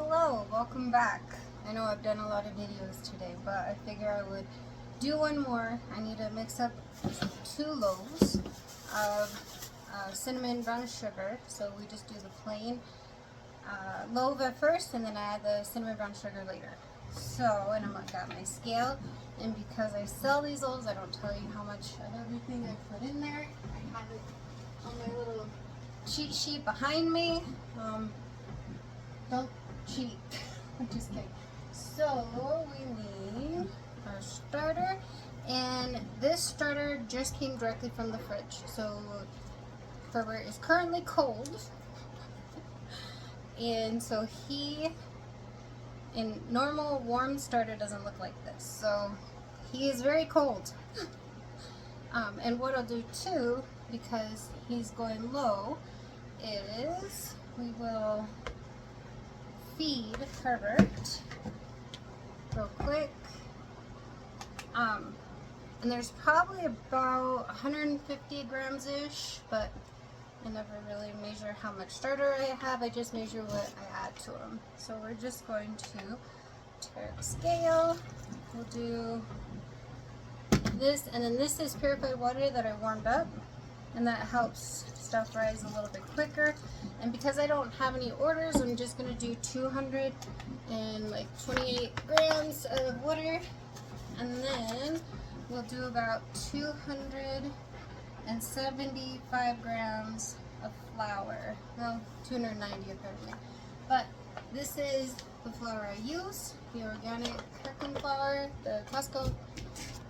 Hello, welcome back. I know I've done a lot of videos today, but I figure I would do one more. I need to mix up 2 loaves of cinnamon brown sugar. So we just do the plain loaf at first, and then I add the cinnamon brown sugar later. So, and I've got my scale, and because I sell these loaves, I don't tell you how much of everything I put in there. I have it on my little cheat sheet behind me. Don't cheat. I'm just kidding. So we need our starter, and this starter just came directly from the fridge. So Herbert is currently cold, and so in normal warm starter doesn't look like this. So he is very cold. And what I'll do too, because he's going low, is we will feed Herbert real quick. And there's probably about 150 grams ish, but I never really measure how much starter I have. I just measure what I add to them. So we're just going to tear the scale. We'll do this, and then this is purified water that I warmed up, and that helps stuff rise a little bit quicker. And because I don't have any orders, I'm just going to do 228 grams of water, and then we'll do about 275 grams of flour. Well, 290 apparently. But this is the flour I use, the organic cooking flour, the Costco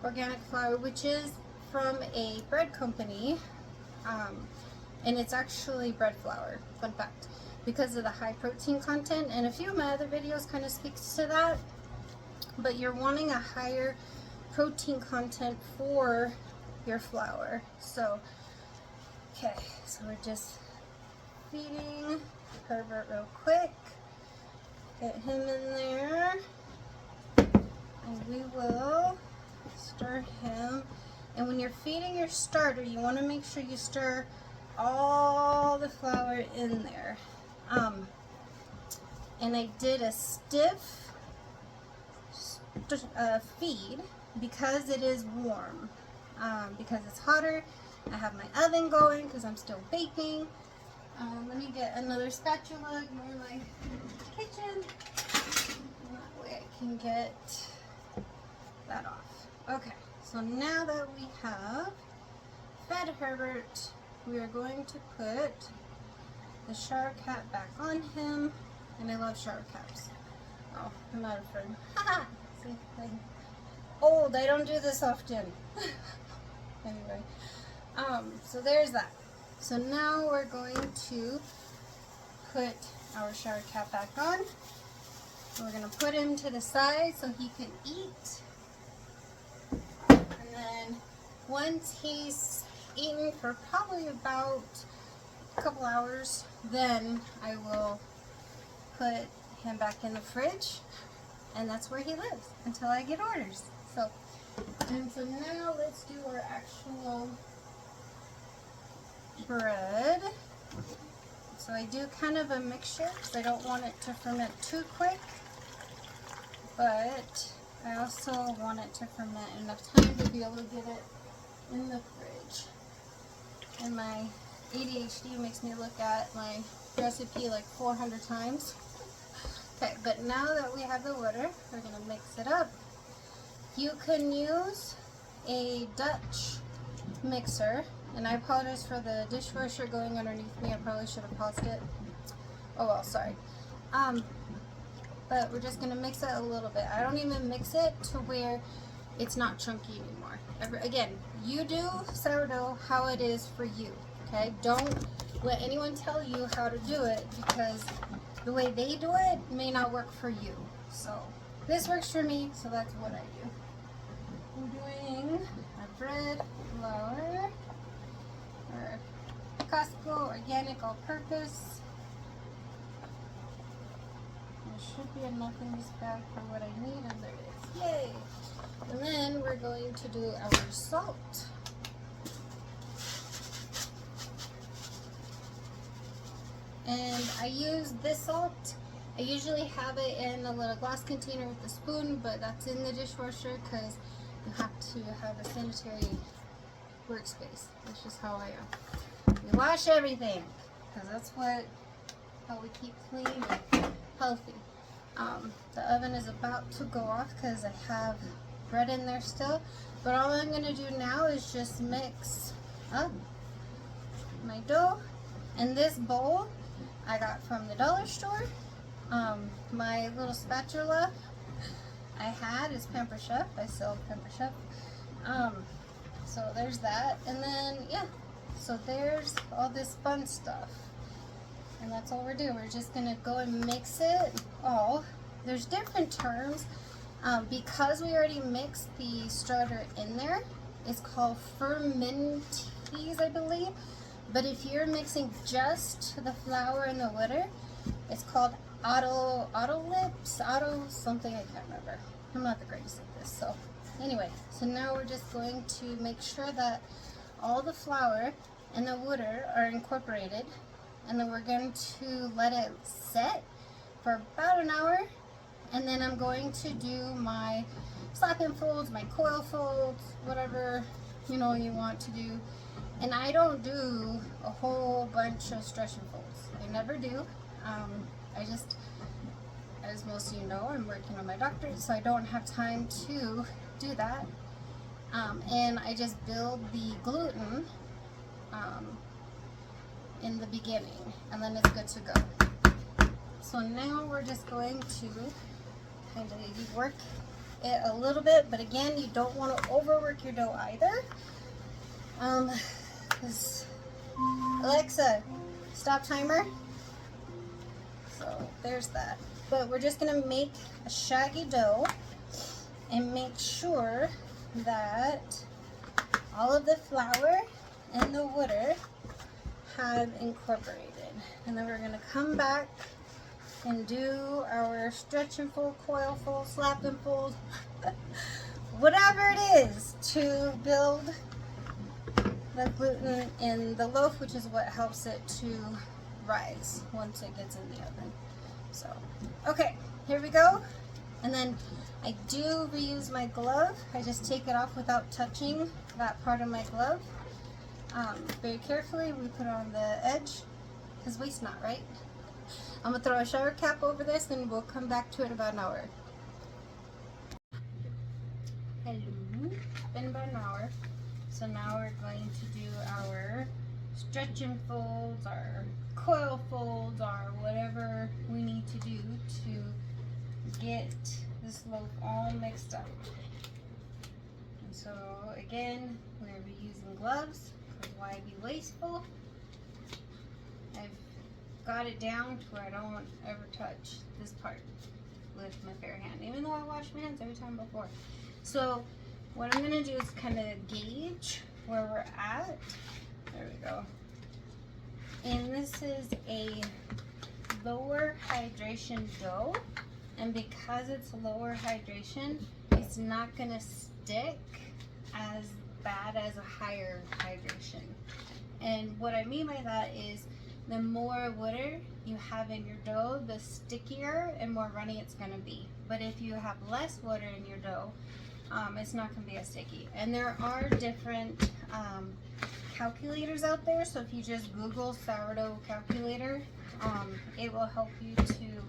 organic flour, which is from a bread company. And it's actually bread flour, fun fact, because of the high protein content, and a few of my other videos kind of speaks to that, but you're wanting a higher protein content for your flour. So, okay, so we're just feeding Herbert real quick, get him in there, and we will stir him. And when you're feeding your starter, you want to make sure you stir all the flour in there. And I did a stiff feed because it is warm. Because it's hotter. I have my oven going because I'm still baking. Let me get another spatula, ignore my kitchen. And that way I can get that off. Okay, so now that we have fed Herbert, we are going to put the shower cap back on him, and I love shower caps. Oh, I'm not afraid. Haha! See, I'm old, I don't do this often. Anyway, so there's that. So now we're going to put our shower cap back on. We're going to put him to the side so he can eat. And then once he's eaten for probably about a couple hours, then I will put him back in the fridge, and that's where he lives until I get orders. So now let's do our actual bread. So I do kind of a mixture because I don't want it to ferment too quick, but I also want it to ferment enough time to be able to get it in the fridge. And my ADHD makes me look at my recipe like 400 times. Okay, but now that we have the water, we're going to mix it up. You can use a Dutch mixer, and I apologize for the dishwasher going underneath me. I probably should have paused it. Oh well, sorry. But we're just going to mix it a little bit. I don't even mix it to where it's not chunky anymore. Again, you do sourdough how it is for you, okay? Don't let anyone tell you how to do it, because the way they do it may not work for you. So this works for me, so that's what I do. I'm doing my bread flour, or Costco organic all-purpose. There should be enough in this bag for what I need, and there it is. Yay! And then we're going to do our salt. And I use this salt I usually have it in a little glass container with a spoon, but that's in the dishwasher because you have to have a sanitary workspace. That's just how I am. We wash everything because that's how we keep clean and healthy. The oven is about to go off because I have bread in there still, but all I'm going to do now is just mix up my dough. And this bowl I got from the dollar store. My little spatula I had is Pamper Chef. I sell Pamper Chef. So there's that, and then yeah, so there's all this fun stuff, and that's all we're doing. We're just gonna go and mix it all. There's different terms because we already mixed the starter in there. It's called fermentees, I believe. But if you're mixing just the flour and the water, it's called auto something, I can't remember. I'm not the greatest at this. So anyway, so now we're just going to make sure that all the flour and the water are incorporated, and then we're going to let it set for about an hour, and then I'm going to do my slap and folds, my coil folds, whatever you want to do. And I don't do a whole bunch of stretch and folds. I never do. I just, as most of you know, I'm working on my doctorate, so I don't have time to do that. And I just build the gluten in the beginning, and then it's good to go. So now we're just going to kind of work it a little bit, but again, you don't want to overwork your dough either. Alexa, stop timer. So there's that. But we're just gonna make a shaggy dough and make sure that all of the flour and the water have incorporated. And then we're gonna come back and do our stretch and fold, coil fold, slap and fold, whatever it is to build the gluten in the loaf, which is what helps it to rise once it gets in the oven. So, okay, here we go. And then I do reuse my glove. I just take it off without touching that part of my glove. Very carefully, we put it on the edge, because waste not, right? I'm gonna throw a shower cap over this and we'll come back to it in about an hour. Hello, it's been about an hour. So now we're going to do our stretch and folds, our coil folds, our whatever we need to do to get this loaf all mixed up. And so again, we're going to be using gloves, because why be wasteful? I've got it down to where I don't ever touch this part with my bare hand, even though I wash my hands every time before. So what I'm going to do is kind of gauge where we're at. There we go. And this is a lower hydration dough. And because it's lower hydration, it's not going to stick as bad as a higher hydration. And what I mean by that is the more water you have in your dough, the stickier and more runny it's going to be. But if you have less water in your dough, it's not going to be as sticky. And there are different calculators out there, so if you just Google sourdough calculator, it will help you to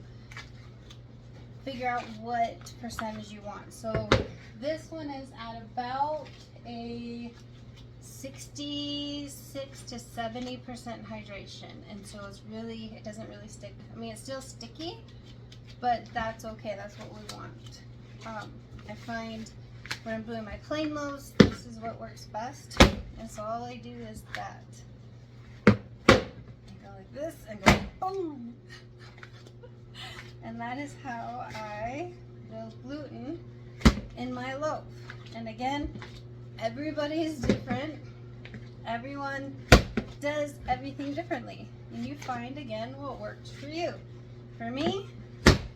figure out what percentage you want. So this one is at about a 66 to 70% hydration, and so it doesn't really stick. I mean, it's still sticky, but that's okay. That's what we want. I find when I'm doing my plain loaves, this is what works best. And so all I do is that. I go like this and go boom. And that is how I build gluten in my loaf. And again, everybody is different. Everyone does everything differently. And you find, again, what works for you. For me,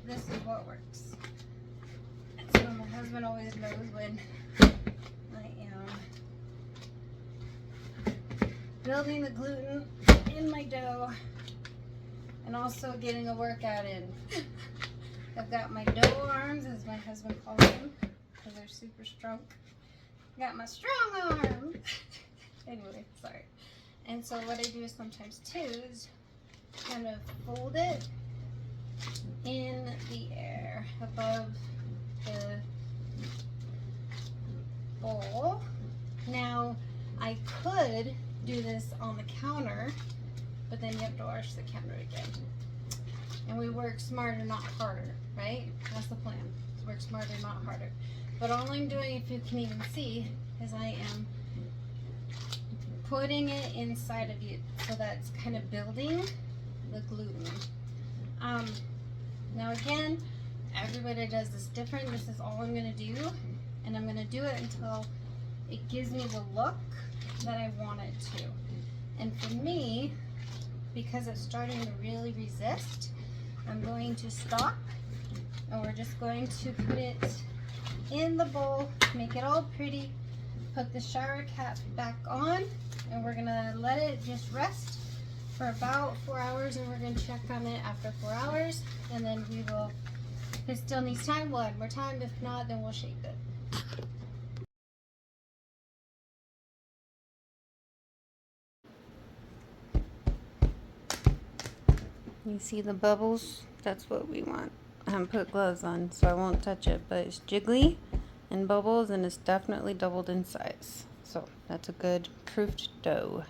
this is what works. So my husband always knows when I am building the gluten in my dough. and also getting a workout in. I've got my dough arms, as my husband calls them, because they're super strong. Got my strong arm. Anyway, sorry. And so what I do is sometimes too is kind of fold it in the air above the bowl. Now, I could do this on the counter, but then you have to wash the counter again. And we work smarter, not harder, right? That's the plan. Work smarter, not harder. But all I'm doing, if you can even see, is I am putting it inside of you, so that's kind of building the gluten. Now again, everybody does this different. This is all I'm gonna do, and I'm gonna do it until it gives me the look that I want it to. And for me, because it's starting to really resist, I'm going to stop, and we're just going to put it in the bowl, make it all pretty, put the shower cap back on, and we're gonna let it just rest for about 4 hours, and we're gonna check on it after 4 hours, and then we will, if it still needs time, we'll add more time. If not, then we'll shape it. You see the bubbles? That's what we want. I haven't put gloves on, so I won't touch it, but it's jiggly and bubbles, and it's definitely doubled in size. So that's a good proofed dough.